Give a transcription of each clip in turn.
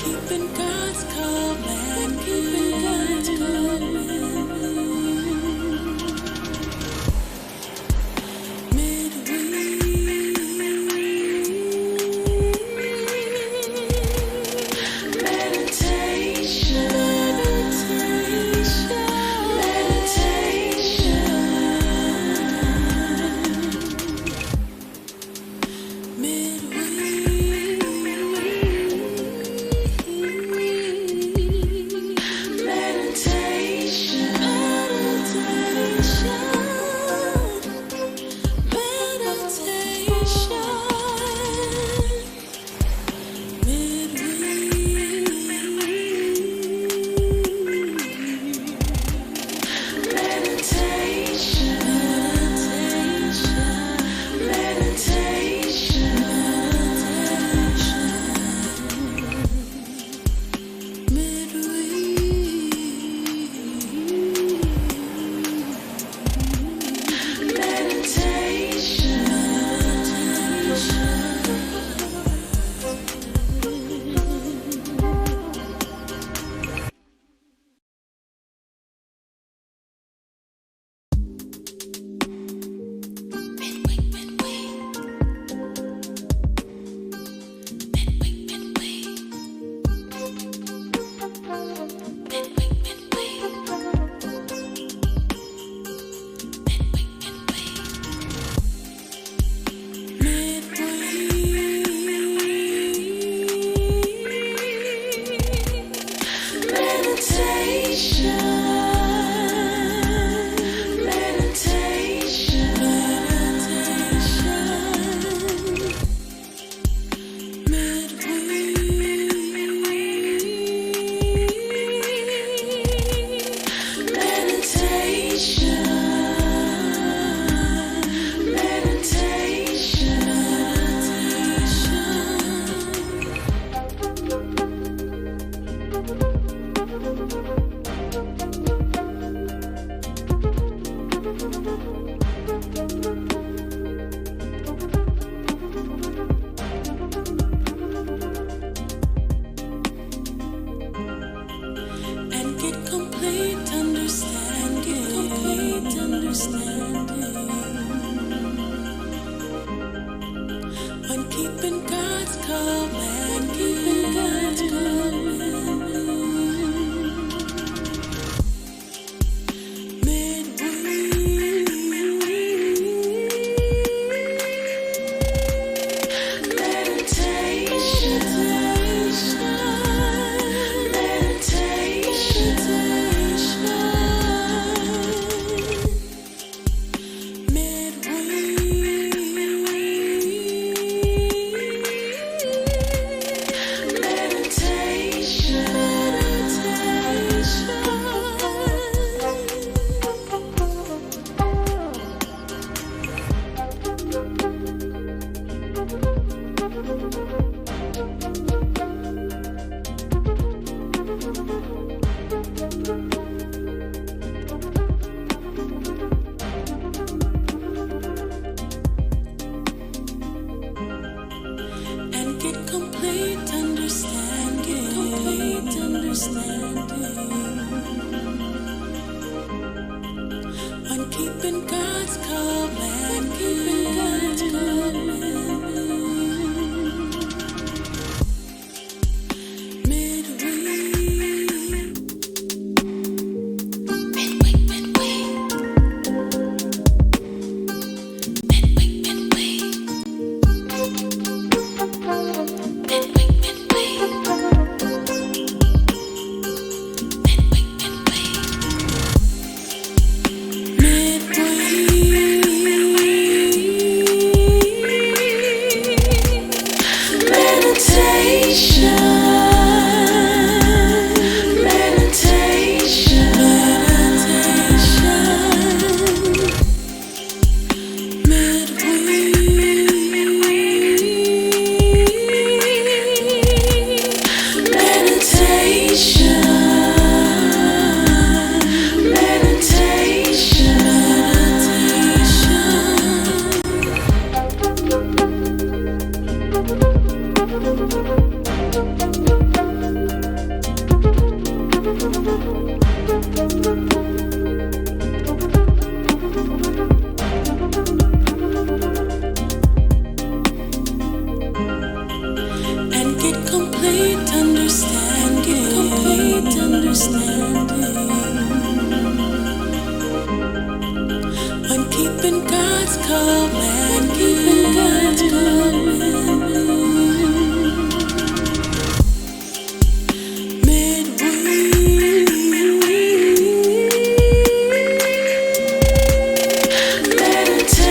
keeping God's command, keeping God's command. Keeping God's command, keeping God's command. On keeping God's command, keeping God's command. complete understanding. Complete understanding. When keeping God's command. Keeping God's command. Midweek meditation.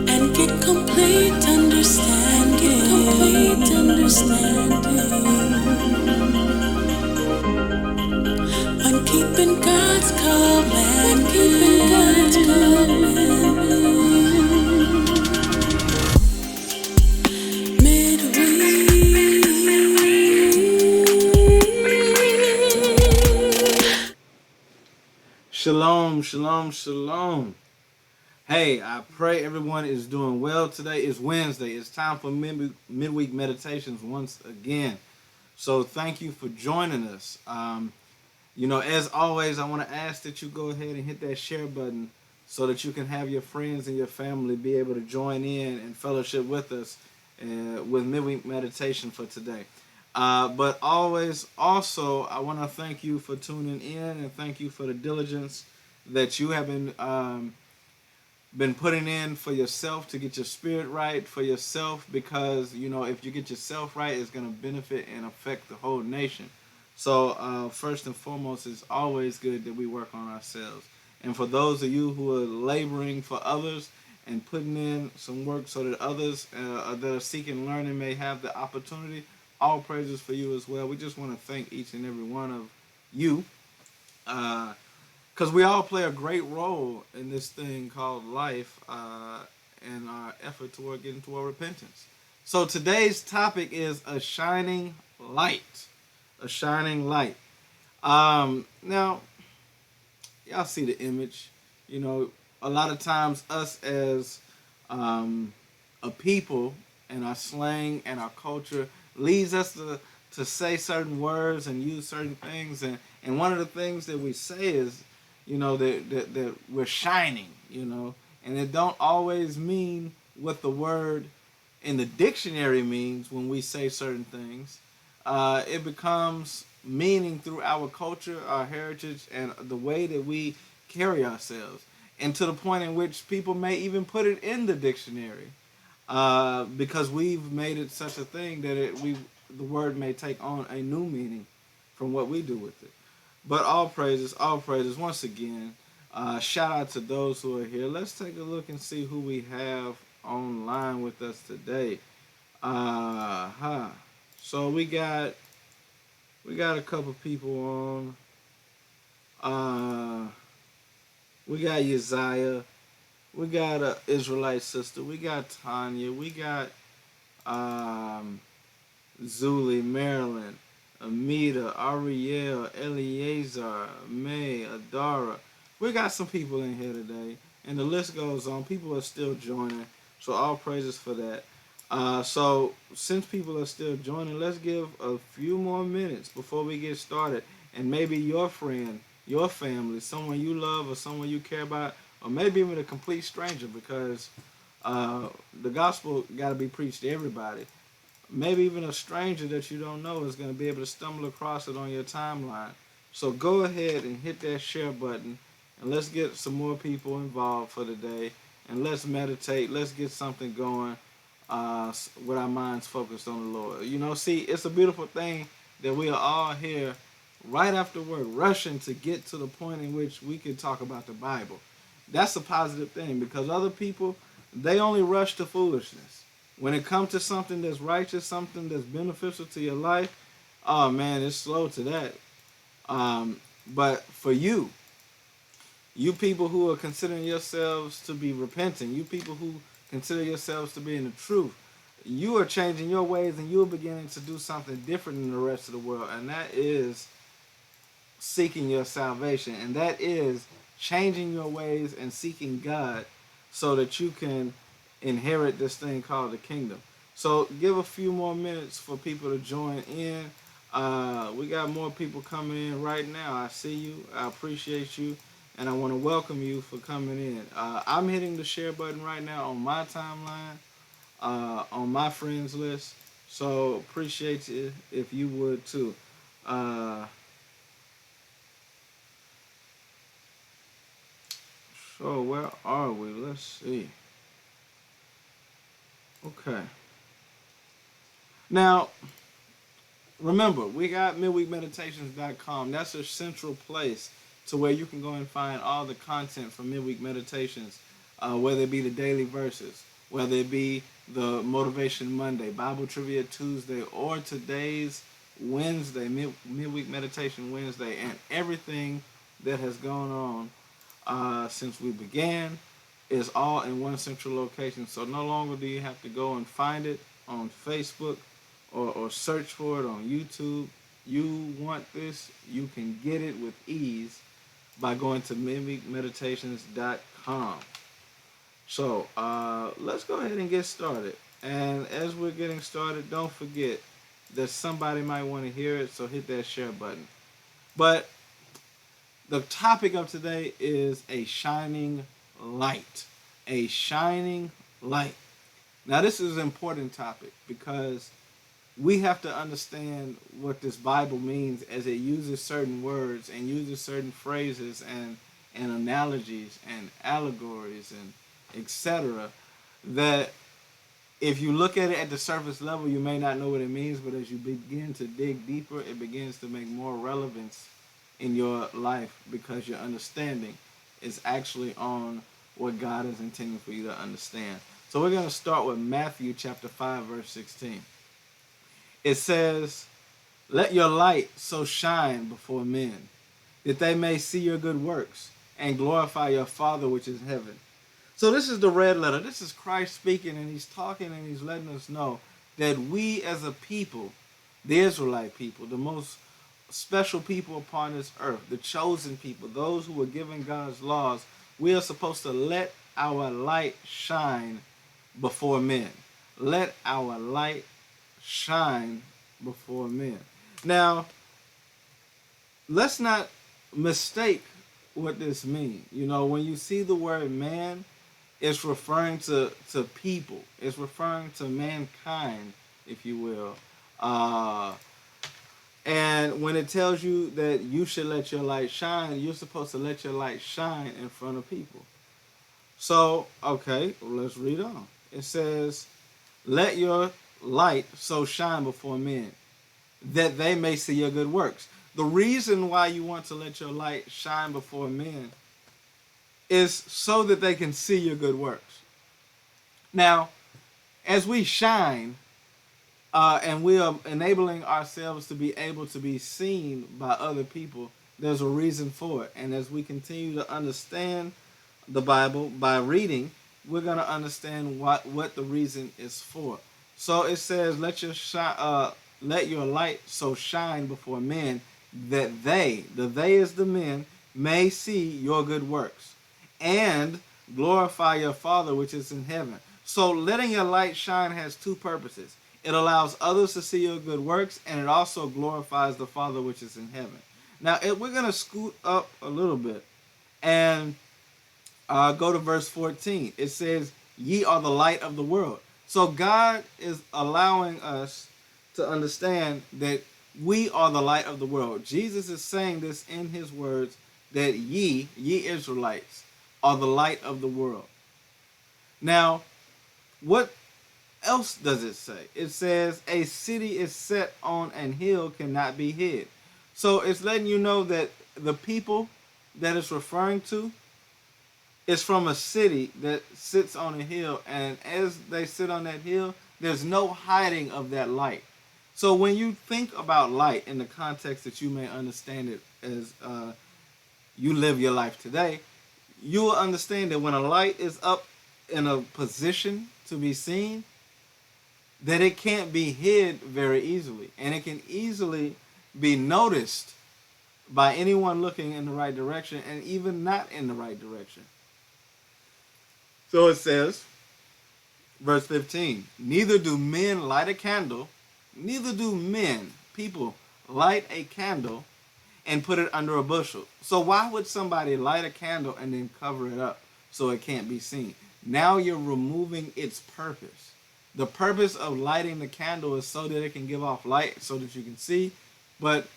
And get complete understanding. Complete understanding. When keeping God's command. Keeping God's command. Shalom, shalom, shalom. Hey, I pray everyone is doing well today. It's Wednesday. It's time for midweek meditations once again. So thank you for joining us. As always, I want to ask that you go ahead and hit that share button so that you can have your friends and your family be able to join in and fellowship with us with midweek meditation for today. But always, also, I want to thank you for tuning in and thank you for the diligence that you have been putting in for yourself to get your spirit right for yourself, because, if you get yourself right, it's going to benefit and affect the whole nation. So first and foremost, it's always good that we work on ourselves. And for those of you who are laboring for others and putting in some work so that others that are seeking learning may have the opportunity, all praises for you as well. We just want to thank each and every one of you, because we all play a great role in this thing called life and our effort toward getting toward repentance. So today's topic is a shining light. A shining light. Now, y'all see the image. A lot of times us as a people and our slang and our culture leads us to say certain words and use certain things, and one of the things that we say is, that we're shining, and it don't always mean what the word in the dictionary means when we say certain things. It becomes meaning through our culture, our heritage, and the way that we carry ourselves, and to the point in which people may even put it in the dictionary. Because we've made it such a thing that the word may take on a new meaning from what we do with it. But all praises once again. Shout out to those who are here. Let's take a look and see who we have online with us today. So we got a couple people on. We got Uzziah. We got an Israelite sister. We got Tanya. We got Zuli, Marilyn, Amita, Ariel, Eleazar, May, Adara. We got some people in here today, and the list goes on. People are still joining, so all praises for that. So since people are still joining, let's give a few more minutes before we get started, and maybe your friend, your family, someone you love or someone you care about, or maybe even a complete stranger, because the gospel got to be preached to everybody. Maybe even a stranger that you don't know is going to be able to stumble across it on your timeline. So go ahead and hit that share button, and let's get some more people involved for the day, and let's meditate. Let's get something going with our minds focused on the Lord. See, it's a beautiful thing that we are all here right after work, rushing to get to the point in which we can talk about the Bible. That's a positive thing, because other people, they only rush to foolishness. When it comes to something that's righteous, something that's beneficial to your life, Oh man, it's slow to that. But for you people who are considering yourselves to be repenting, you people who consider yourselves to be in the truth, you are changing your ways and you are beginning to do something different than the rest of the world, and that is seeking your salvation, and that is changing your ways and seeking God so that you can inherit this thing called the kingdom. So give a few more minutes for people to join in. We got more people coming in right now. I see you. I appreciate you. And I want to welcome you for coming in. I'm hitting the share button right now on my timeline, on my friends list. So appreciate you if you would too. Uh, So where are we? Let's see. Okay. Now, remember, we got midweekmeditations.com. That's a central place to where you can go and find all the content from Midweek Meditations, whether it be the daily verses, whether it be the Motivation Monday, Bible Trivia Tuesday, or today's Wednesday, Midweek Meditation Wednesday, and everything that has gone on since we began is all in one central location. So no longer do you have to go and find it on Facebook or search for it on YouTube. You want this, you can get it with ease by going to midweekmeditations.com. So let's go ahead and get started. And as we're getting started, don't forget that somebody might want to hear it, so hit that share button. But the topic of today is a shining light. A shining light. Now, this is an important topic because we have to understand what this Bible means as it uses certain words and uses certain phrases and analogies and allegories and etc. That if you look at it at the surface level, you may not know what it means, but as you begin to dig deeper, it begins to make more relevance in your life because your understanding is actually on what God is intending for you to understand. So we're going to start with Matthew chapter 5, verse 16. It says, "Let your light so shine before men, that they may see your good works and glorify your Father which is in heaven." So this is the red letter. This is Christ speaking, and he's talking and he's letting us know that we as a people, the Israelite people, the most special people upon this earth, the chosen people, those who were given God's laws, we are supposed to let our light shine before men. Let our light shine before men. Now, let's not mistake what this means. You know, when you see the word man, it's referring to people. It's referring to mankind, if you will. And when it tells you that you should let your light shine, you're supposed to let your light shine in front of people. So, okay, let's read on. It says, "Let your light so shine before men, that they may see your good works." The reason why you want to let your light shine before men is so that they can see your good works. Now, as we shine, and we are enabling ourselves to be able to be seen by other people, there's a reason for it. And as we continue to understand the Bible by reading, we're going to understand what the reason is for. So it says, let your light so shine before men, that they, the they is the men, may see your good works and glorify your Father which is in heaven. So letting your light shine has two purposes. It allows others to see your good works, and it also glorifies the Father which is in heaven. Now, we're going to scoot up a little bit and go to verse 14. It says, "Ye are the light of the world." So God is allowing us to understand that we are the light of the world. Jesus is saying this in his words, that ye Israelites, are the light of the world. Now, what else does it say? It says, "A city is set on an hill cannot be hid." So it's letting you know that the people that it's referring to is from a city that sits on a hill, and as they sit on that hill, there's no hiding of that light. So when you think about light in the context that you may understand it as you live your life today, you will understand that when a light is up in a position to be seen, that it can't be hid very easily, and it can easily be noticed by anyone looking in the right direction and even not in the right direction. So it says, verse 15, neither do men, people, light a candle and put it under a bushel. So why would somebody light a candle and then cover it up so it can't be seen? Now you're removing its purpose. The purpose of lighting the candle is so that it can give off light so that you can see. But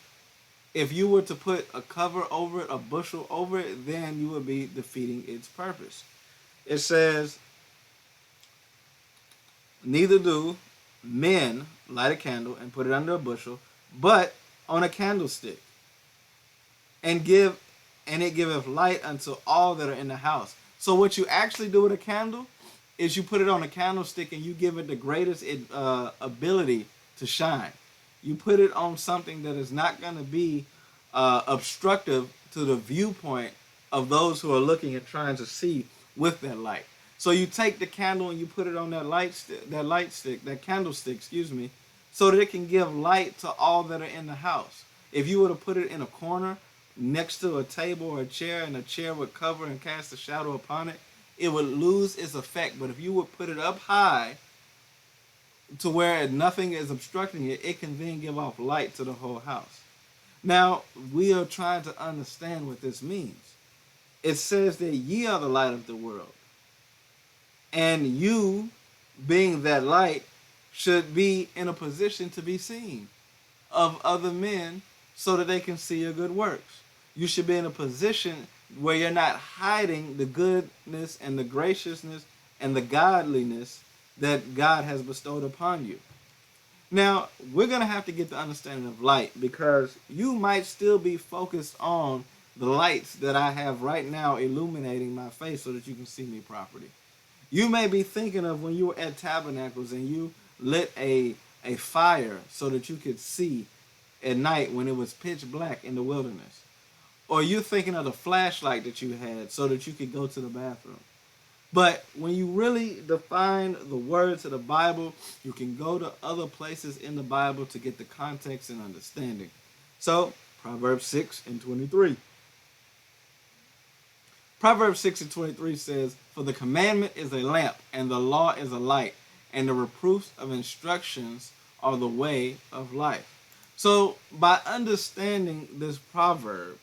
if you were to put a cover over it, a bushel over it, then you would be defeating its purpose. It says, neither do men light a candle and put it under a bushel, but on a candlestick, and it giveth light unto all that are in the house. So what you actually do with a candle is you put it on a candlestick and you give it the greatest ability to shine. You put it on something that is not going to be obstructive to the viewpoint of those who are looking and trying to see with that light. So you take the candle and you put it on that candlestick, so that it can give light to all that are in the house. If you were to put it in a corner next to a table or a chair, and a chair would cover and cast a shadow upon it, it would lose its effect. But if you would put it up high to where nothing is obstructing it, it can then give off light to the whole house. Now, we are trying to understand what this means. It says that ye are the light of the world. And you, being that light, should be in a position to be seen of other men so that they can see your good works. You should be in a position where you're not hiding the goodness and the graciousness and the godliness that God has bestowed upon you. Now, we're going to have to get the understanding of light, because you might still be focused on the lights that I have right now illuminating my face so that you can see me properly. You may be thinking of when you were at Tabernacles and you lit a fire so that you could see at night when it was pitch black in the wilderness. Or you're thinking of the flashlight that you had so that you could go to the bathroom. But when you really define the words of the Bible, you can go to other places in the Bible to get the context and understanding. So, Proverbs 6:23. Proverbs 6:23 says, for the commandment is a lamp, and the law is a light, and the reproofs of instructions are the way of life. So, by understanding this proverb,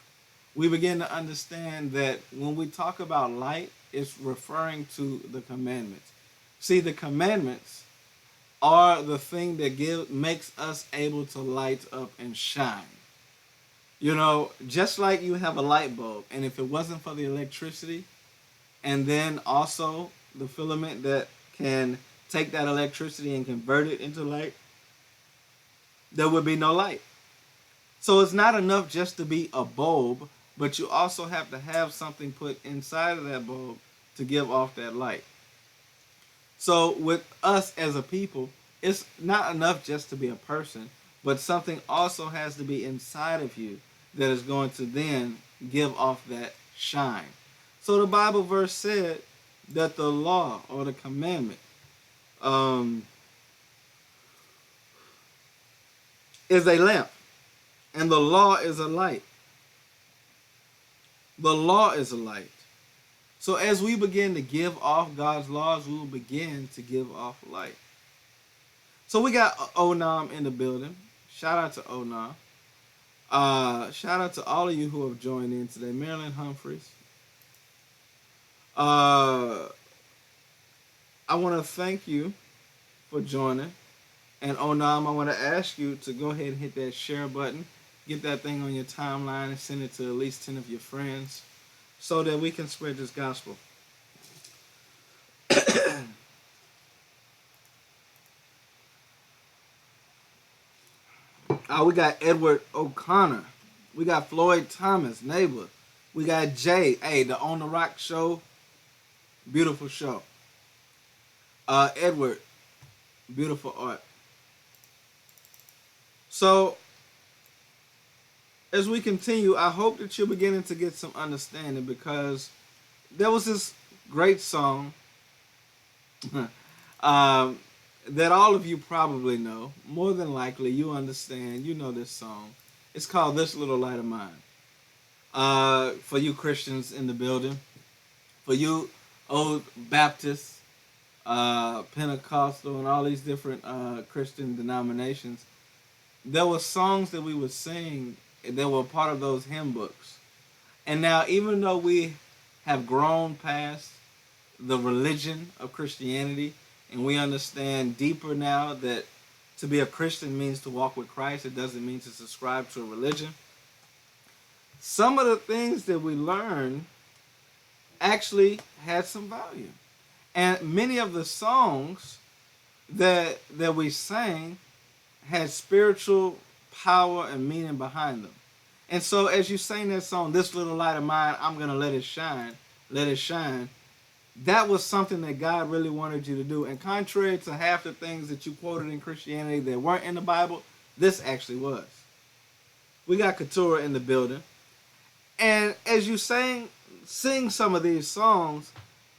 we begin to understand that when we talk about light, it's referring to the commandments. See, the commandments are the thing that makes us able to light up and shine. You know, just like you have a light bulb, and if it wasn't for the electricity, and then also the filament that can take that electricity and convert it into light, there would be no light. So it's not enough just to be a bulb, but you also have to have something put inside of that bulb to give off that light. So with us as a people, it's not enough just to be a person, but something also has to be inside of you that is going to then give off that shine. So the Bible verse said that the law or the commandment is a lamp, and the law is a light. The law is a light. So as we begin to give off God's laws, we will begin to give off light. So we got Onam in the building. Shout out to Onam. Shout out to all of you who have joined in today. Marilyn Humphreys. I want to thank you for joining. And Onam, I want to ask you to go ahead and hit that share button. Get that thing on your timeline and send it to at least 10 of your friends so that we can spread this gospel. We got Edward O'Connor. We got Floyd Thomas, neighbor. We got Jay. Hey, the On the Rock show. Beautiful show. Edward, beautiful art. So, as we continue, I hope that you're beginning to get some understanding because there was this great song um, that all of you probably know. More than likely, you understand. You know this song. It's called "This Little Light of Mine." For you Christians in the building, for you old Baptists, Pentecostal, and all these different Christian denominations, there were songs that we would sing that were part of those hymn books. And now, even though we have grown past the religion of Christianity and we understand deeper now that to be a Christian means to walk with Christ, it doesn't mean to subscribe to a religion. Some of the things that we learned actually had some value. And many of the songs that we sang had spiritual power and meaning behind them. And so as you sing that song, "This Little Light of Mine, I'm going to let it shine," that was something that God really wanted you to do. And contrary to half the things that you quoted in Christianity that weren't in the Bible, this actually was. We got Keturah in the building. And as you sing some of these songs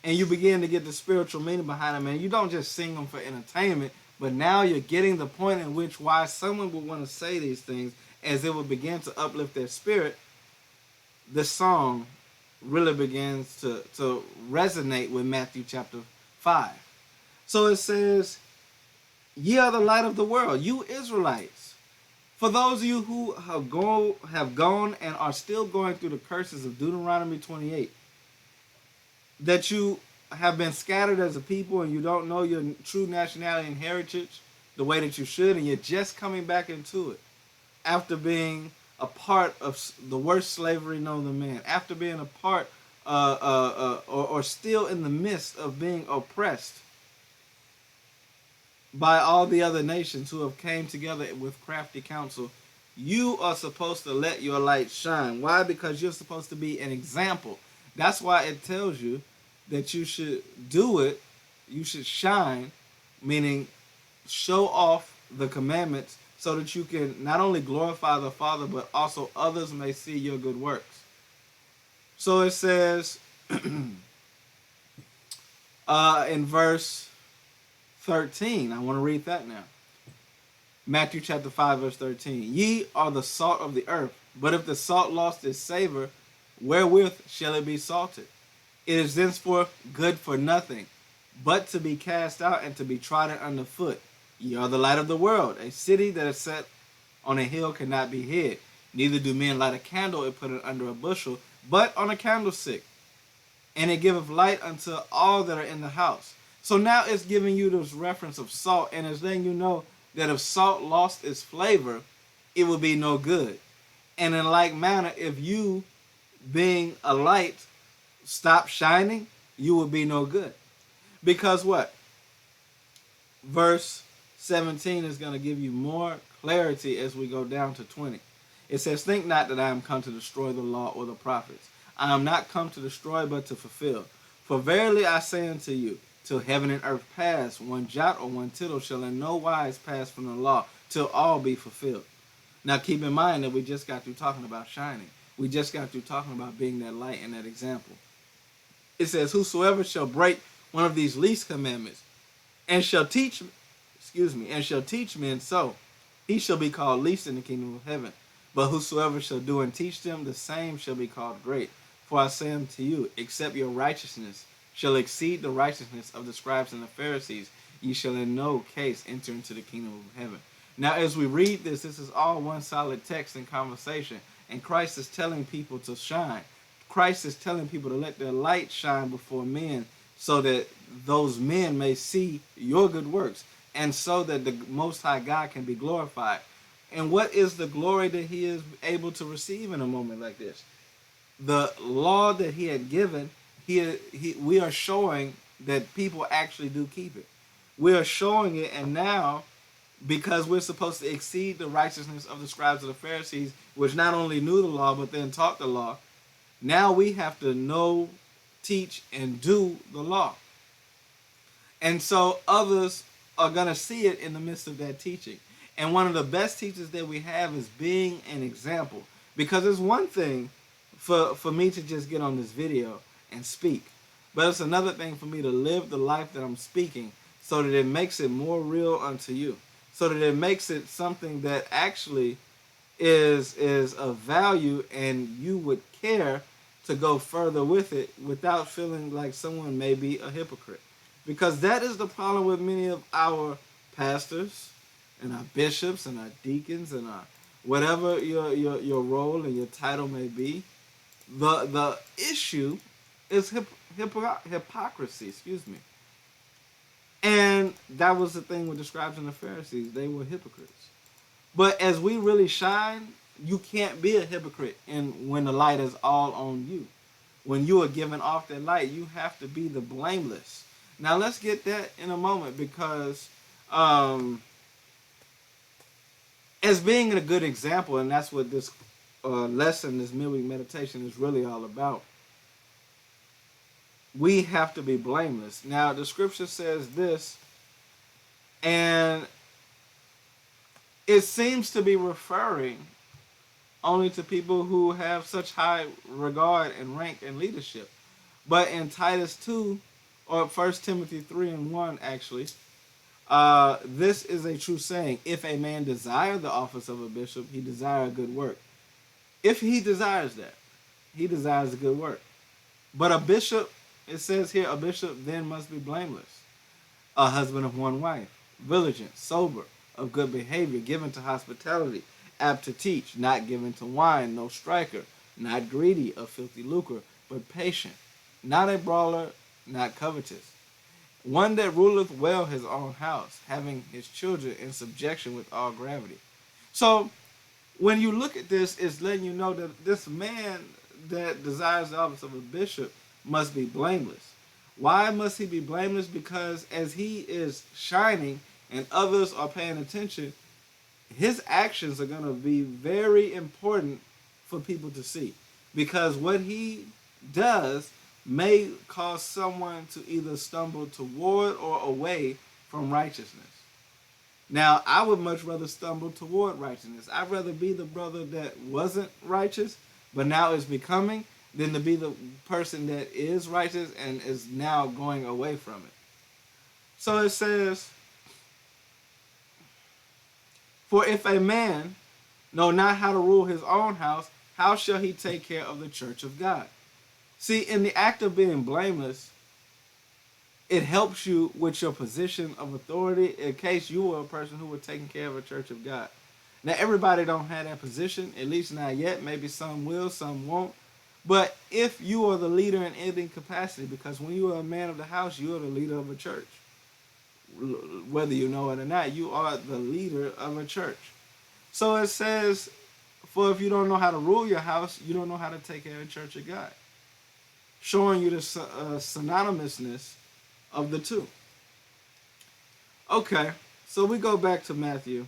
and you begin to get the spiritual meaning behind them, and you don't just sing them for entertainment, but now you're getting the point in which why someone would want to say these things as it would begin to uplift their spirit, the song really begins to resonate with Matthew chapter 5. So it says, "Ye are the light of the world, you Israelites." For those of you who have gone and are still going through the curses of Deuteronomy 28, that you have been scattered as a people and you don't know your true nationality and heritage the way that you should, and you're just coming back into it after being a part of the worst slavery known to man, after being a part or still in the midst of being oppressed by all the other nations who have came together with crafty counsel. You are supposed to let your light shine. Why? Because you're supposed to be an example. That's why it tells you that you should do it. You should shine, meaning show off the commandments so that you can not only glorify the Father, but also others may see your good works. So it says in verse 13, I want to read that now. Matthew chapter 5, verse 13. "Ye are the salt of the earth, but if the salt lost its savor, wherewith shall it be salted? It is thenceforth good for nothing, but to be cast out and to be trodden under foot. Ye are the light of the world. A city that is set on a hill cannot be hid. Neither do men light a candle and put it under a bushel, but on a candlestick. And it giveth light unto all that are in the house." So now it's giving you this reference of salt, and it's letting you know that if salt lost its flavor, it would be no good. And in like manner, if you, being a light, stop shining, you will be no good. Because what? Verse 17 is going to give you more clarity as we go down to 20. It says, "Think not that I am come to destroy the law or the prophets. I am not come to destroy, but to fulfill. For verily I say unto you, till heaven and earth pass, one jot or one tittle shall in no wise pass from the law, till all be fulfilled." Now keep in mind that we just got through talking about shining. We just got through talking about being that light and that example. It says, "Whosoever shall break one of these least commandments and shall teach men so, he shall be called least in the kingdom of heaven. But whosoever shall do and teach them, the same shall be called great. For I say unto you, except your righteousness shall exceed the righteousness of the scribes and the Pharisees, ye shall in no case enter into the kingdom of heaven." Now as we read this is all one solid text and conversation. And Christ is telling people to shine. Christ is telling people to let their light shine before men so that those men may see your good works and so that the Most High God can be glorified. And what is the glory that he is able to receive in a moment like this? The law that he had given, we are showing that people actually do keep it. We are showing it, and now, because we're supposed to exceed the righteousness of the scribes of the Pharisees, which not only knew the law, but then taught the law, now we have to know, teach, and do the law. And so others are going to see it in the midst of that teaching. And one of the best teachers that we have is being an example. Because it's one thing for me to just get on this video and speak, but it's another thing for me to live the life that I'm speaking so that it makes it more real unto you. So that it makes it something that actually is of value and you would care to go further with it without feeling like someone may be a hypocrite. Because that is the problem with many of our pastors and our bishops and our deacons and our whatever your role and your title may be. The issue is hypocrisy, excuse me. And that was the thing with the scribes and the Pharisees. They were hypocrites. But as we really shine, you can't be a hypocrite and when the light is all on you. When you are giving off that light, you have to be the blameless. Now let's get that in a moment because as being a good example, and that's what this lesson, this midweek meditation is really all about, we have to be blameless. Now the scripture says this, and it seems to be referring only to people who have such high regard and rank and leadership. But in Titus 2, or 1 Timothy 3 and 1 actually, this is a true saying. If a man desire the office of a bishop, he desire a good work. If he desires that, he desires a good work. But a bishop, it says here, a bishop then must be blameless, a husband of one wife, vigilant, sober, of good behavior, given to hospitality, apt to teach, not given to wine, no striker, not greedy of filthy lucre, but patient, not a brawler, not covetous, one that ruleth well his own house, having his children in subjection with all gravity. So when you look at this, it's letting you know that this man that desires the office of a bishop must be blameless. Why must he be blameless? Because as he is shining and others are paying attention, his actions are going to be very important for people to see. Because what he does may cause someone to either stumble toward or away from righteousness. Now, I would much rather stumble toward righteousness. I'd rather be the brother that wasn't righteous, but now is becoming, than to be the person that is righteous and is now going away from it. So it says, for if a man know not how to rule his own house, how shall he take care of the church of God? See, in the act of being blameless, it helps you with your position of authority in case you were a person who were taking care of a church of God. Now, everybody don't have that position, at least not yet. Maybe some will, some won't. But if you are the leader in any capacity, because when you are a man of the house, you are the leader of a church. Whether you know it or not, you are the leader of a church. So it says, for if you don't know how to rule your house, you don't know how to take care of the church of God. Showing you the synonymousness of the two. Okay, so we go back to Matthew.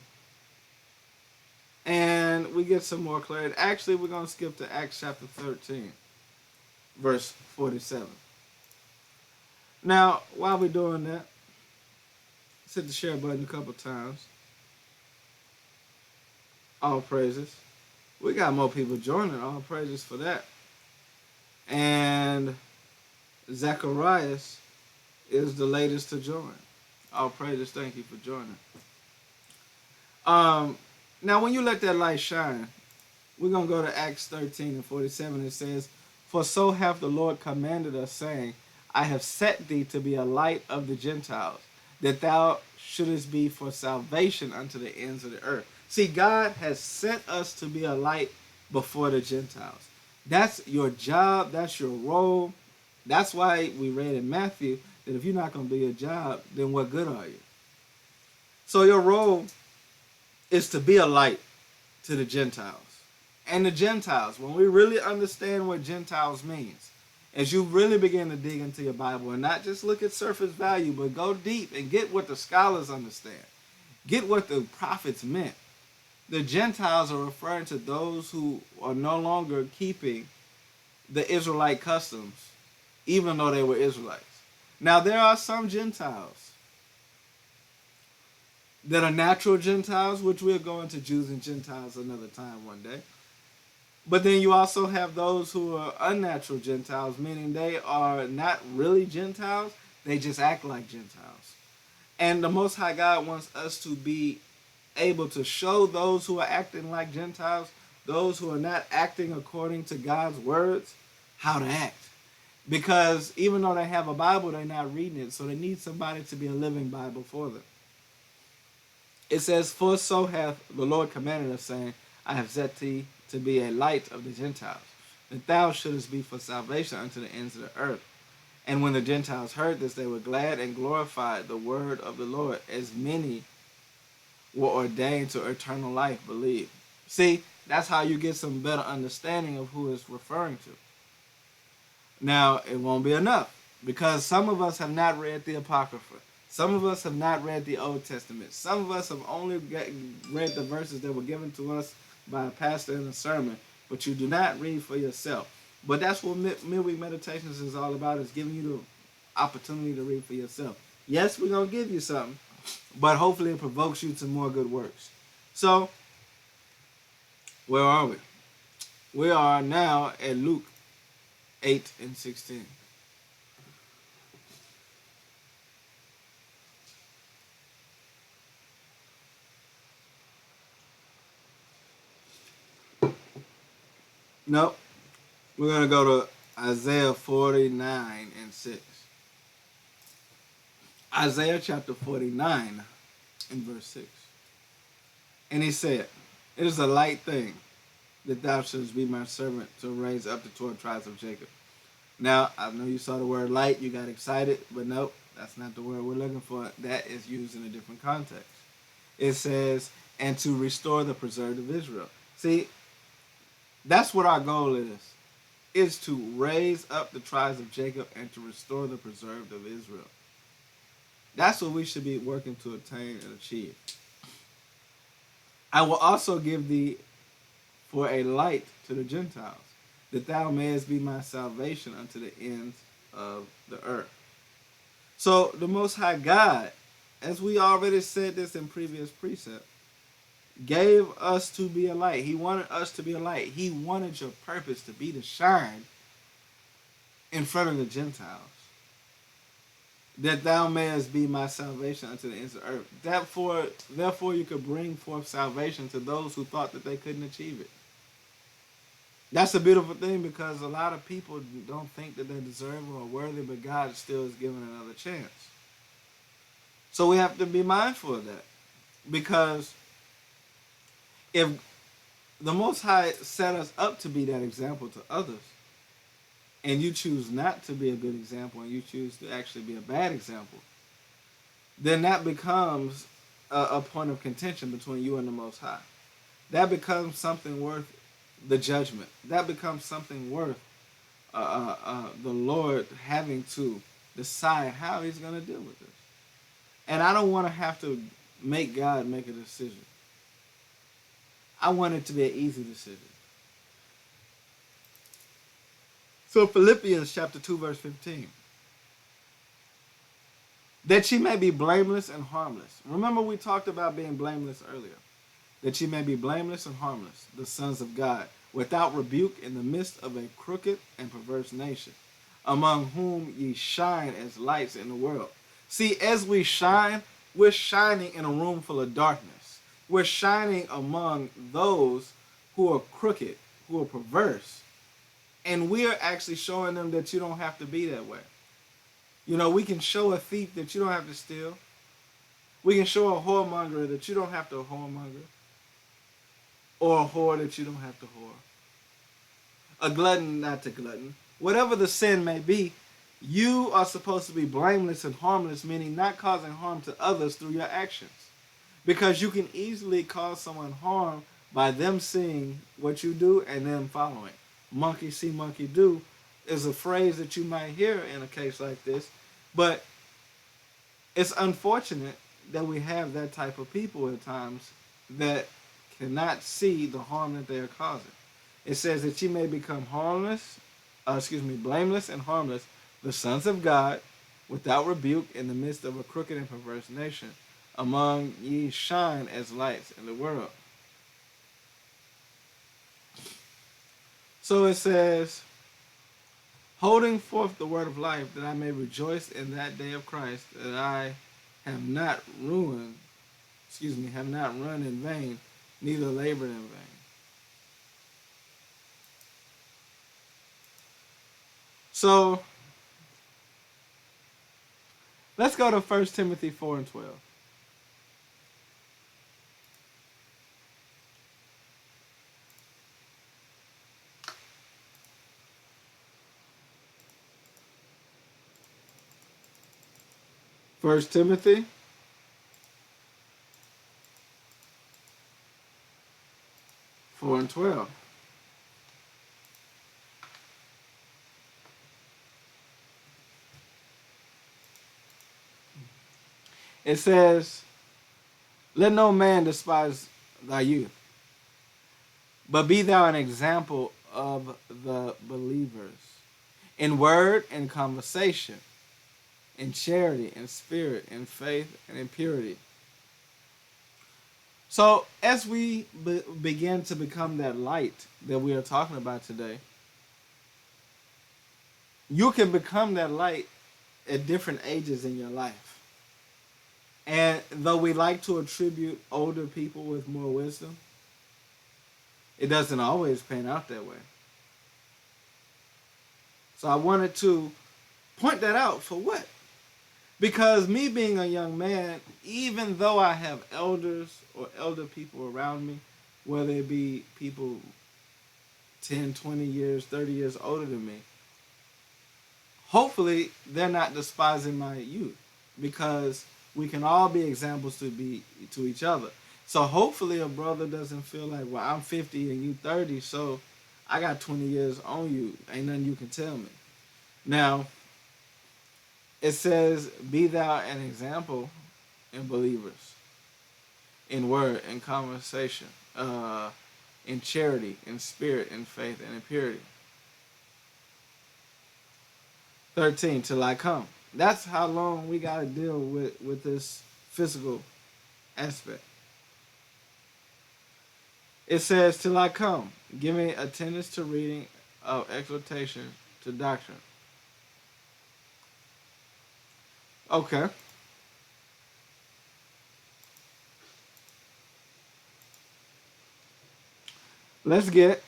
And we get some more clarity. Actually, we're going to skip to Acts chapter 13, verse 47. Now, while we're doing that, let's hit the share button a couple times. All praises. We got more people joining. All praises for that. And Zacharias is the latest to join. All praises. Thank you for joining. Now, when you let that light shine, we're going to go to Acts 13 and 47. It says, for so hath the Lord commanded us, saying, I have set thee to be a light of the Gentiles, that thou shouldest be for salvation unto the ends of the earth. See, God has sent us to be a light before the Gentiles. That's your job. That's your role. That's why we read in Matthew that if you're not going to do your job, then what good are you? So your role is to be a light to the Gentiles. And the Gentiles, when we really understand what Gentiles means, as you really begin to dig into your Bible and not just look at surface value, but go deep and get what the scholars understand. Get what the prophets meant. The Gentiles are referring to those who are no longer keeping the Israelite customs, even though they were Israelites. Now, there are some Gentiles that are natural Gentiles, which we'll go into Jews and Gentiles another time one day. But then you also have those who are unnatural Gentiles, meaning they are not really Gentiles, they just act like Gentiles. And the Most High God wants us to be able to show those who are acting like Gentiles, those who are not acting according to God's words, how to act. Because even though they have a Bible, they're not reading it, so they need somebody to be a living Bible for them. It says, "For so hath the Lord commanded us, saying, I have set thee to be a light of the Gentiles, that thou shouldest be for salvation unto the ends of the earth. And when the Gentiles heard this, they were glad and glorified the word of the Lord, as many were ordained to eternal life believe." See, that's how you get some better understanding of who it's referring to. Now, it won't be enough, because some of us have not read the Apocrypha. Some of us have not read the Old Testament. Some of us have only read the verses that were given to us by a pastor in a sermon, but you do not read for yourself. But that's what Midweek Meditations is all about, is giving you the opportunity to read for yourself. Yes, we're going to give you something, but hopefully it provokes you to more good works. So, where are we? We are now at Luke 8 and 16. Nope. We're going to go to Isaiah 49 and 6. Isaiah chapter 49 and verse 6. And he said, "It is a light thing that thou shouldest be my servant to raise up the 12 tribes of Jacob." Now, I know you saw the word light, you got excited, but nope, that's not the word we're looking for. That is used in a different context. It says, "and to restore the preserved of Israel." See, that's what our goal is to raise up the tribes of Jacob and to restore the preserved of Israel. That's what we should be working to attain and achieve. "I will also give thee for a light to the Gentiles, that thou mayest be my salvation unto the ends of the earth." So the Most High God, as we already said this in previous precept, gave us to be a light. He wanted us to be a light. He wanted your purpose to be to shine in front of the Gentiles, that thou mayest be my salvation unto the ends of the earth. Therefore you could bring forth salvation to those who thought that they couldn't achieve it. That's a beautiful thing, because a lot of people don't think that they deserve or are worthy, but God still is giving another chance. So we have to be mindful of that, because if the Most High set us up to be that example to others, and you choose not to be a good example and you choose to actually be a bad example, then that becomes a point of contention between you and the Most High. That becomes something worth the judgment. That becomes something worth the Lord having to decide how he's going to deal with this. And I don't want to have to make God make a decision. I want it to be an easy decision. So Philippians chapter 2 verse 15. "That ye may be blameless and harmless." Remember, we talked about being blameless earlier. "That ye may be blameless and harmless, the sons of God, without rebuke in the midst of a crooked and perverse nation, among whom ye shine as lights in the world." See, as we shine, we're shining in a room full of darkness. We're shining among those who are crooked, who are perverse. And we're actually showing them that you don't have to be that way. You know, we can show a thief that you don't have to steal. We can show a whoremonger that you don't have to whoremonger. Or a whore that you don't have to whore. A glutton not to glutton. Whatever the sin may be, you are supposed to be blameless and harmless, meaning not causing harm to others through your actions. Because you can easily cause someone harm by them seeing what you do and them following. Monkey see, monkey do is a phrase that you might hear in a case like this. But it's unfortunate that we have that type of people at times that cannot see the harm that they are causing. It says that ye may become blameless and harmless, the sons of God, without rebuke in the midst of a crooked and perverse nation, among ye shine as lights in the world. So it says, holding forth the word of life, that I may rejoice in that day of Christ, that I have not have not run in vain, neither labored in vain. So let's go to 1 Timothy 4 and 12. First Timothy 4 and 12. It says, let no man despise thy youth, but be thou an example of the believers, in word and conversation, in charity, in spirit, in faith, and in purity. So as we begin to become that light that we are talking about today, you can become that light at different ages in your life. And though we like to attribute older people with more wisdom, it doesn't always pan out that way. So I wanted to point that out for what? Because me being a young man, even though I have elders or elder people around me, whether it be people 10, 20 years, 30 years older than me, hopefully they're not despising my youth, because we can all be examples to each other. So hopefully a brother doesn't feel like, well, I'm 50 and you 30, so I got 20 years on you. Ain't nothing you can tell me. Now, it says, be thou an example in believers, in word, in conversation, in charity, in spirit, in faith, and in purity. 13, till I come. That's how long we got to deal with this physical aspect. It says, till I come, give me attendance to reading, of exhortation, to doctrine. Okay. Let's get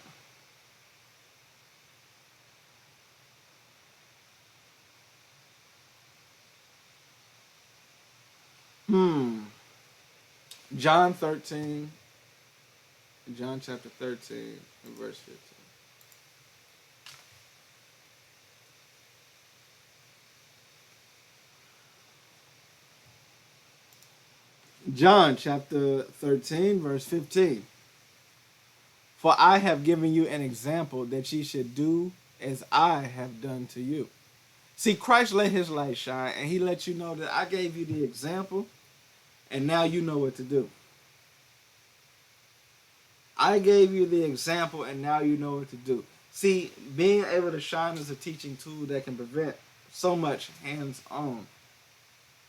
John 13, John chapter 13 and verse 15. John chapter 13, verse 15. For I have given you an example that ye should do as I have done to you. See, Christ let his light shine, and he let you know that I gave you the example, and now you know what to do. I gave you the example, and now you know what to do. See, being able to shine is a teaching tool that can prevent so much hands-on,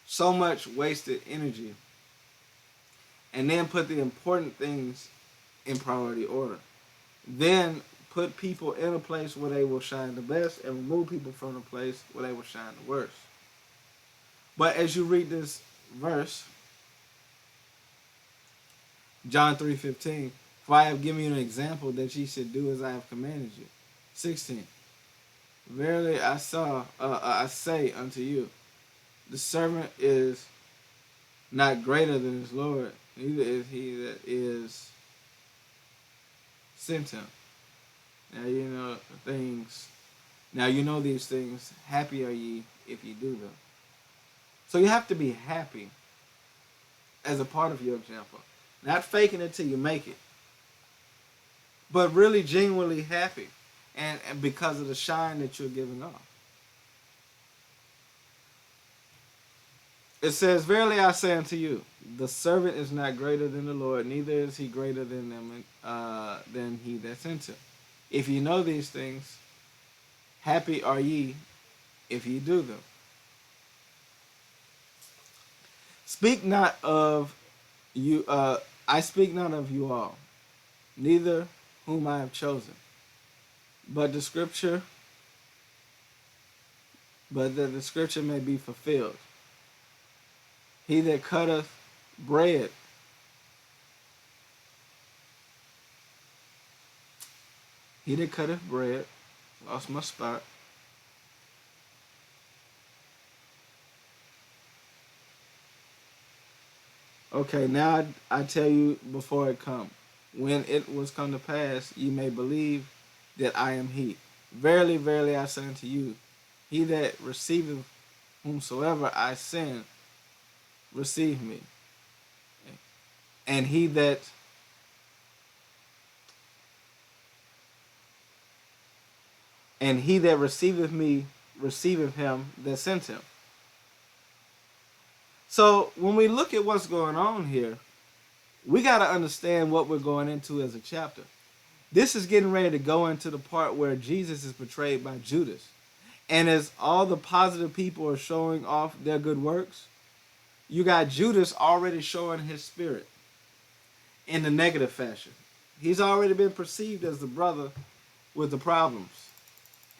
so much wasted energy, and then put the important things in priority order. Then put people in a place where they will shine the best, and remove people from the place where they will shine the worst. But as you read this verse, John 3:15, for I have given you an example that ye should do as I have commanded you. 16, verily I say unto you, the servant is not greater than his Lord, neither is he that is sent him. Now you know things. Now you know these things. Happy are ye if ye do them. So you have to be happy as a part of your example. Not faking it till you make it, but really genuinely happy, and because of the shine that you're giving off. It says, verily I say unto you, the servant is not greater than the Lord, neither is he greater than them than he that sent him. If ye know these things, happy are ye if ye do them. Speak not of you. I speak not of you all, neither whom I have chosen, but the scripture, but that the scripture may be fulfilled. He that cutteth bread, he that cutteth bread, lost my spot. Okay, now I tell you before it come. When it was come to pass, ye may believe that I am he. Verily, verily, I say unto you, he that receiveth whomsoever I send, receive me. And he that receiveth me, receiveth him that sent him. So when we look at what's going on here, we got to understand what we're going into as a chapter. This is getting ready to go into the part where Jesus is portrayed by Judas. And as all the positive people are showing off their good works, you got Judas already showing his spirit in the negative fashion. He's already been perceived as the brother with the problems.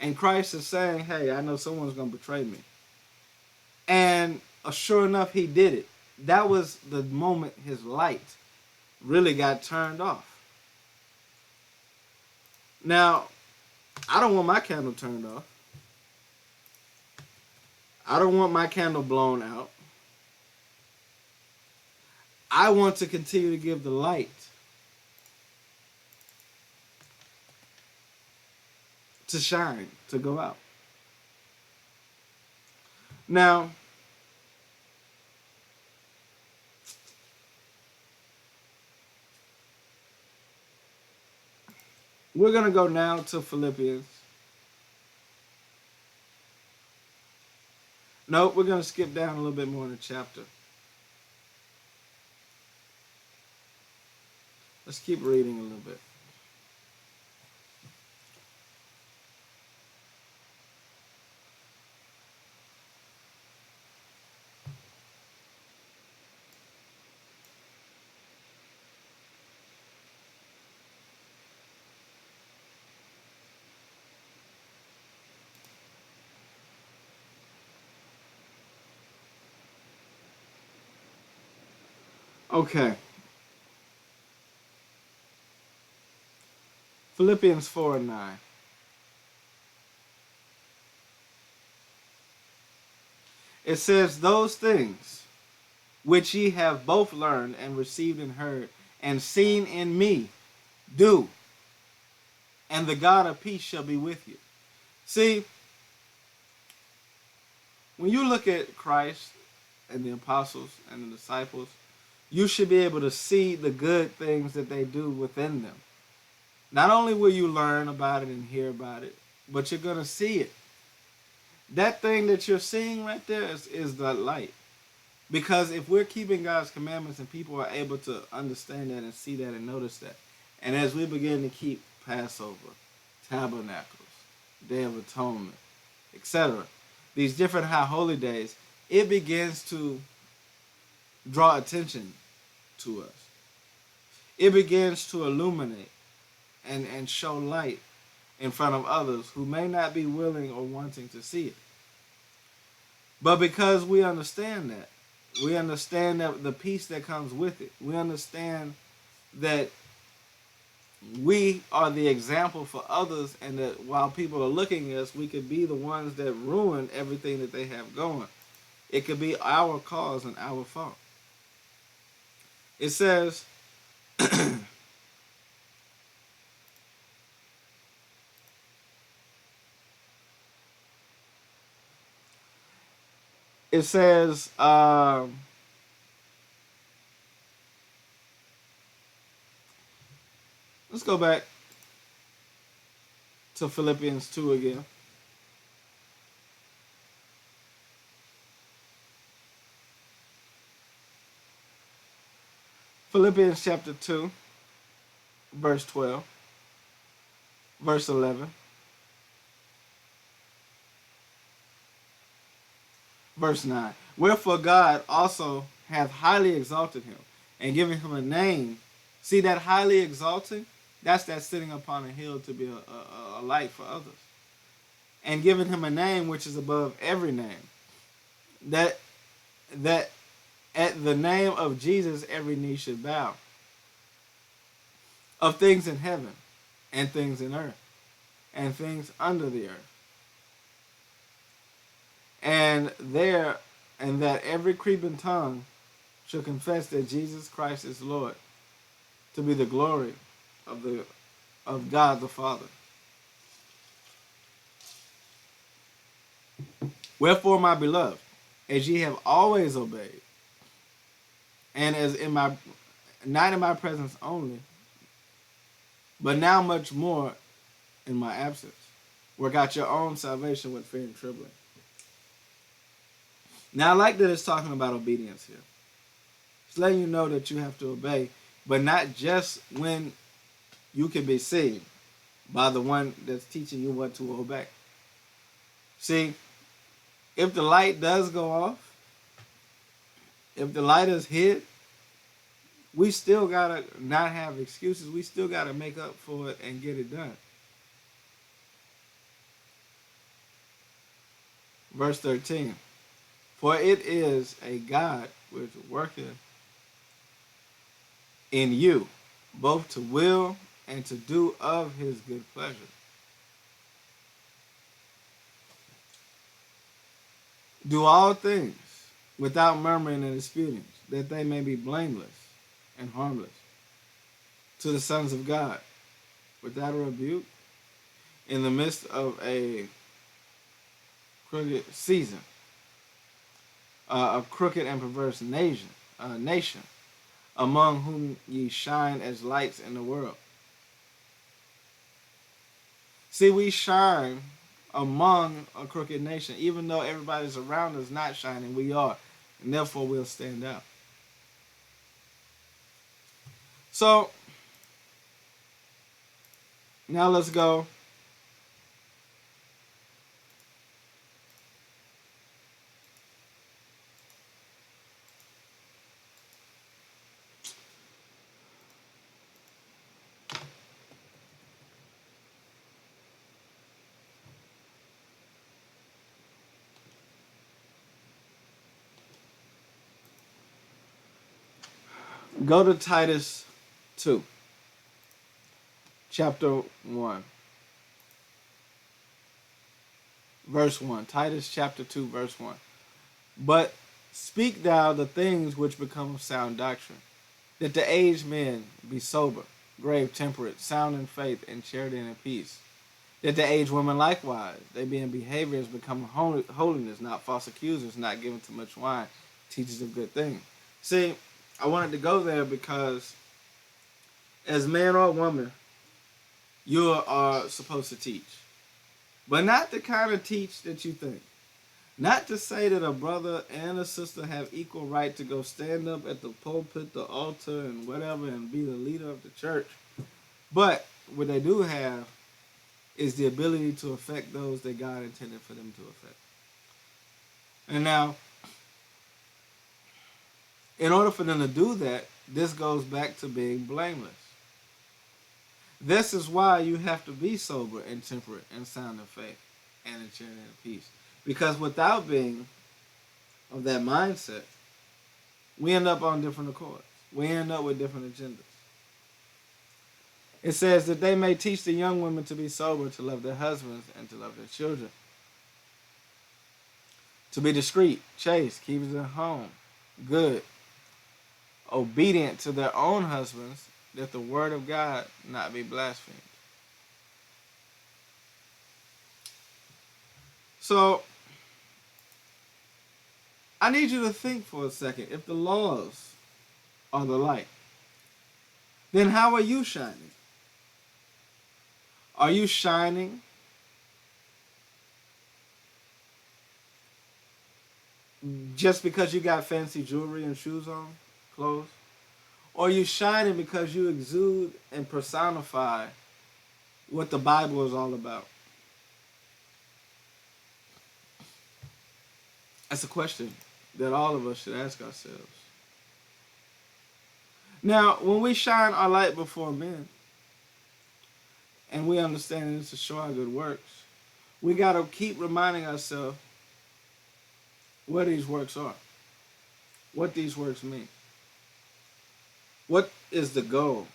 And Christ is saying, hey, I know someone's going to betray me. And sure enough, he did it. That was the moment his light really got turned off. Now, I don't want my candle turned off. I don't want my candle blown out. I want to continue to give the light to shine, to go out. Now, we're going to go now to Philippians. No, we're going to skip down a little bit more in the chapter. Let's keep reading a little bit. Okay. Philippians 4:9. It says, those things which ye have both learned and received and heard and seen in me, do, and the God of peace shall be with you. See, when you look at Christ and the apostles and the disciples, you should be able to see the good things that they do within them. Not only will you learn about it and hear about it, but you're going to see it. That thing that you're seeing right there is the light. Because if we're keeping God's commandments and people are able to understand that and see that and notice that, and as we begin to keep Passover, Tabernacles, Day of Atonement, etc., these different high holy days, it begins to draw attention to us. It begins to illuminate and show light in front of others who may not be willing or wanting to see it. But because we understand that the peace that comes with it, we understand that we are the example for others, and that while people are looking at us, we could be the ones that ruin everything that they have going. It could be our cause and our fault. It says, let's go back to Philippians 2 again. Philippians chapter 2, verse 12, verse 11, verse 9. Wherefore God also hath highly exalted him and given him a name. See that highly exalting? That's that sitting upon a hill to be a light for others. And given him a name which is above every name. That at the name of Jesus every knee should bow. Of things in heaven and things in earth and things under the earth. And that every creeping tongue shall confess that Jesus Christ is Lord, to be the glory of God the Father. Wherefore, my beloved, as ye have always obeyed, and as not in my presence only, but now much more in my absence, work out your own salvation with fear and trembling. Now, I like that it's talking about obedience here. It's letting you know that you have to obey, but not just when you can be seen by the one that's teaching you what to obey. See, if the light does go off, if the light is hid, we still gotta not have excuses. We still gotta make up for it and get it done. Verse 13. For it is a God which worketh in you, both to will and to do of his good pleasure. Do all things without murmuring and disputings, that they may be blameless and harmless to the sons of God, without a rebuke, in the midst of a crooked season, a crooked and perverse nation, among whom ye shine as lights in the world. See, we shine among a crooked nation. Even though everybody's around us not shining, we are. And therefore, we'll stand out. So, now let's go. Go to Titus 2, chapter 1, verse 1. Titus chapter 2, verse 1. But speak thou the things which become of sound doctrine, that the aged men be sober, grave, temperate, sound in faith, in charity, and in peace. That the aged women likewise, they being behaviors, become holiness, not false accusers, not given to much wine, teachers of good things. See, I wanted to go there because as man or woman, you are supposed to teach. But not the kind of teach that you think. Not to say that a brother and a sister have equal right to go stand up at the pulpit, the altar, and whatever, and be the leader of the church. But what they do have is the ability to affect those that God intended for them to affect. And now, in order for them to do that, this goes back to being blameless. This is why you have to be sober and temperate and sound in faith and in charity and peace. Because without being of that mindset, we end up on different accords. We end up with different agendas. It says that they may teach the young women to be sober, to love their husbands, and to love their children. To be discreet, chaste, keepers at home, good, obedient to their own husbands, that the word of God not be blasphemed. So, I need you to think for a second. If the laws are the light, then how are you shining? Are you shining just because you got fancy jewelry and shoes on, clothes? Or are you shining because you exude and personify what the Bible is all about? That's a question that all of us should ask ourselves. Now, when we shine our light before men and we understand it's to show our good works, we got to keep reminding ourselves what these works are, what these works mean. What is the goal?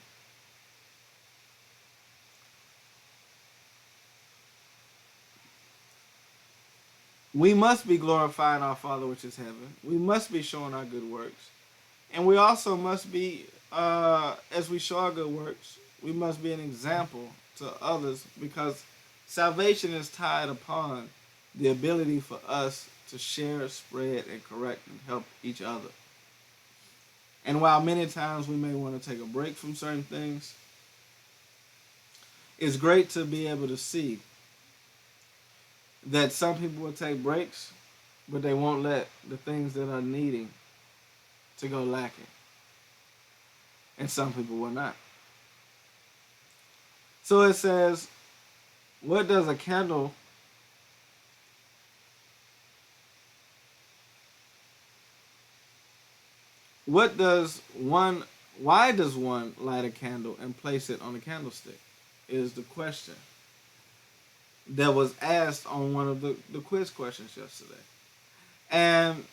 We must be glorifying our Father which is heaven. We must be showing our good works. And we also must be, as we show our good works, we must be an example to others because salvation is tied upon the ability for us to share, spread, and correct and help each other. And while many times we may want to take a break from certain things, it's great to be able to see that some people will take breaks, but they won't let the things that are needing to go lacking. And some people will not. So it says, what does a candle what does one why does one light a candle and place it on a candlestick? Is the question that was asked on one of the quiz questions yesterday. And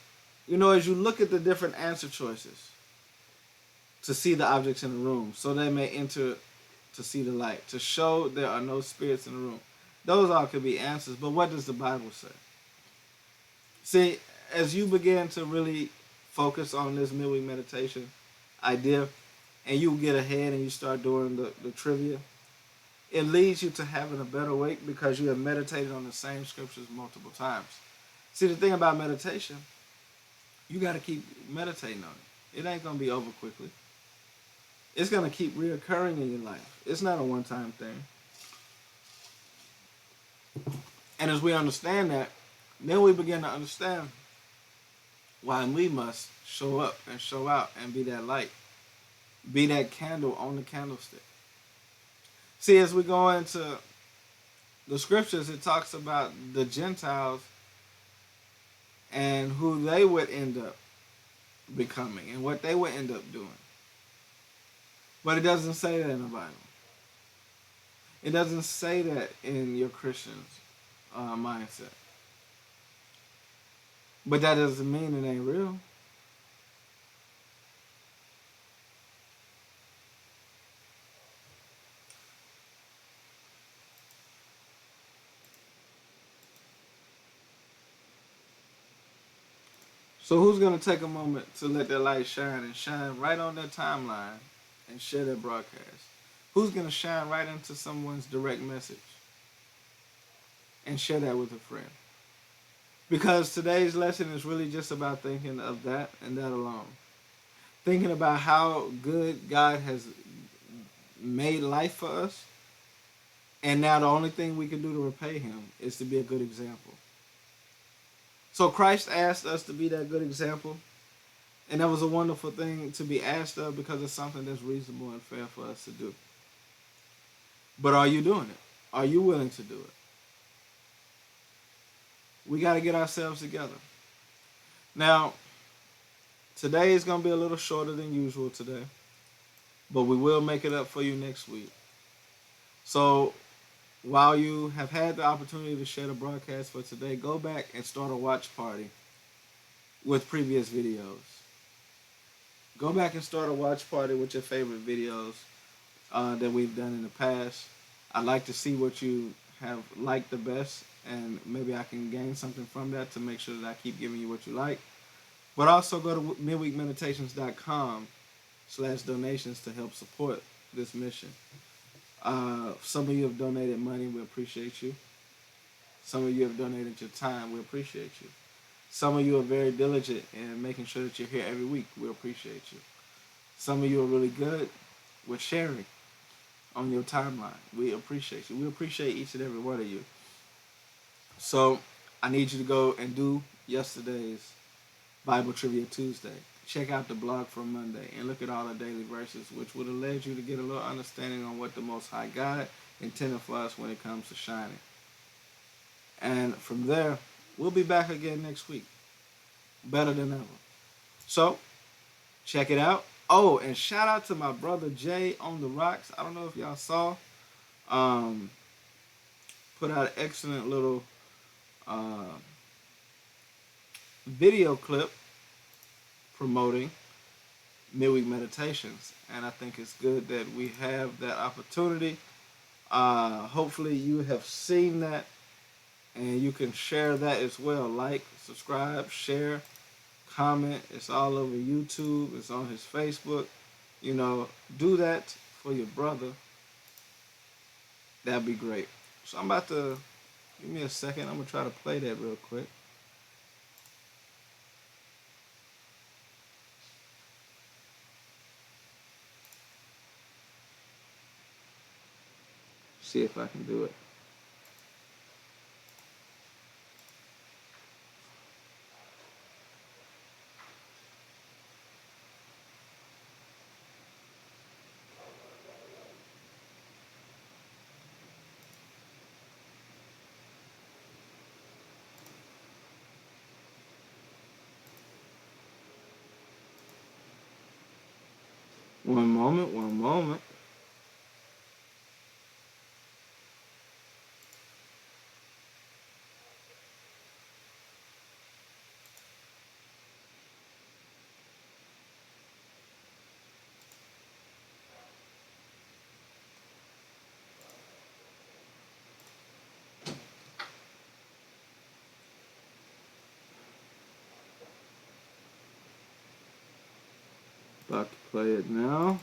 as you look at the different answer choices to see the objects in the room, so they may enter to see the light, to show there are no spirits in the room. Those all could be answers, but what does the Bible say? See, as you begin to really focus on this midweek meditation idea, and you get ahead and you start doing the trivia, it leads you to having a better week because you have meditated on the same scriptures multiple times. See, the thing about meditation, you got to keep meditating on it. It ain't going to be over quickly. It's going to keep reoccurring in your life. It's not a one-time thing. And as we understand that, then we begin to understand why we must show up and show out and be that light. Be that candle on the candlestick. See, as we go into the scriptures, it talks about the Gentiles and who they would end up becoming and what they would end up doing. But it doesn't say that in the Bible. It doesn't say that in your Christian's mindset. But that doesn't mean it ain't real. So who's going to take a moment to let their light shine and shine right on their timeline and share their broadcast? Who's going to shine right into someone's direct message and share that with a friend? Because today's lesson is really just about thinking of that and that alone. Thinking about how good God has made life for us. And now the only thing we can do to repay him is to be a good example. So Christ asked us to be that good example. And that was a wonderful thing to be asked of because it's something that's reasonable and fair for us to do. But are you doing it? Are you willing to do it? We got to get ourselves together. Now, today is going to be a little shorter than usual today. But we will make it up for you next week. So while you have had the opportunity to share the broadcast for today, go back and start a watch party with previous videos. Go back and start a watch party with your favorite videos that we've done in the past. I'd like to see what you have liked the best, and maybe I can gain something from that to make sure that I keep giving you what you like. But also go to midweekmeditations.com/donations to help support this mission. Some of you have donated money. We appreciate you. Some of you have donated your time. We appreciate you. Some of you are very diligent in making sure that you're here every week. We appreciate you. Some of you are really good with sharing on your timeline. We appreciate you. We appreciate each and every one of you. So I need you to go and do yesterday's Bible Trivia Tuesday. Check out the blog from Monday and look at all the daily verses, which would have led you to get a little understanding on what the Most High God intended for us when it comes to shining. And from there, we'll be back again next week, better than ever. So, check it out. Oh, and shout out to my brother Jay on the rocks. I don't know if y'all saw. Um, Put out an excellent little uh, video clip promoting Midweek Meditations, and I think it's good that we have that opportunity. Hopefully, you have seen that, and you can share that as well. Like, subscribe, share, comment. It's all over YouTube. It's on his Facebook. You know, do that for your brother. That'd be great. So I'm about to, give me a second. I'm going to try to play that real quick. See if I can do it. One moment. About to play it now.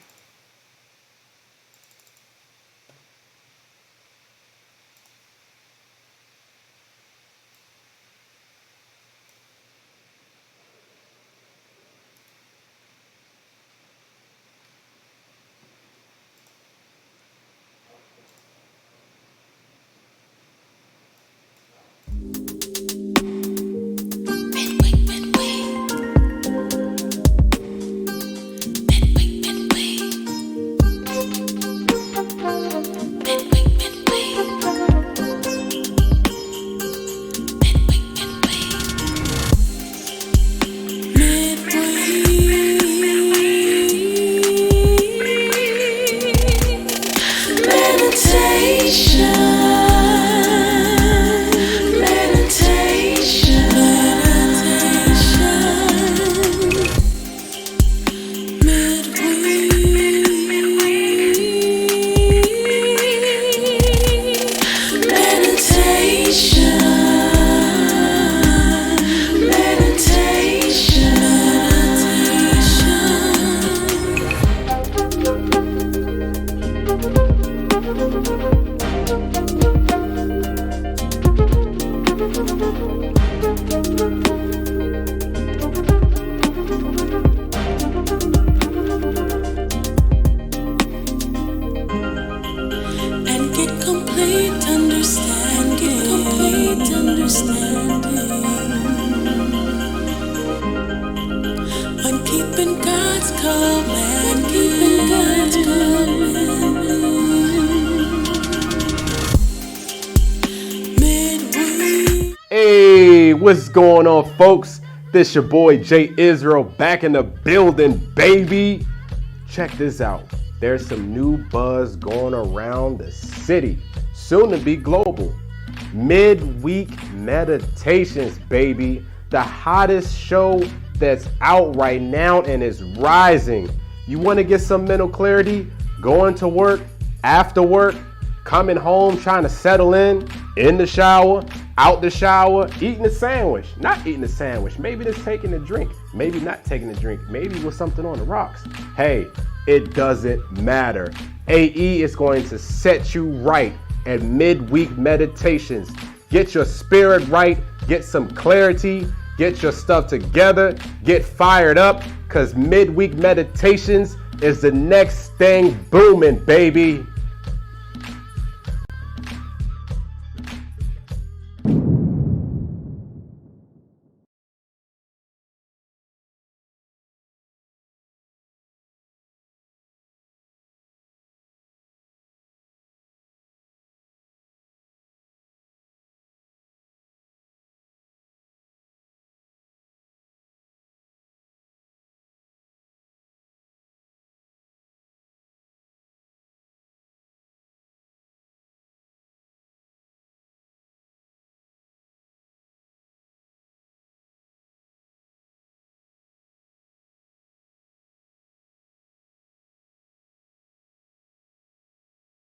Hey, what's going on, folks? This your boy Jay Israel back in the building, baby. Check this out. There's some new buzz going around the city, soon to be global. Midweek Meditations, baby. The hottest show that's out right now and is rising. You want to get some mental clarity? Going to work, after work, coming home, trying to settle in the shower, out the shower, eating a sandwich, not eating a sandwich, maybe just taking a drink, maybe not taking a drink, maybe with something on the rocks. Hey, it doesn't matter. AE is going to set you right at Midweek Meditations. Get your spirit right, get some clarity, get your stuff together, get fired up, because Midweek Meditations is the next thing booming, baby.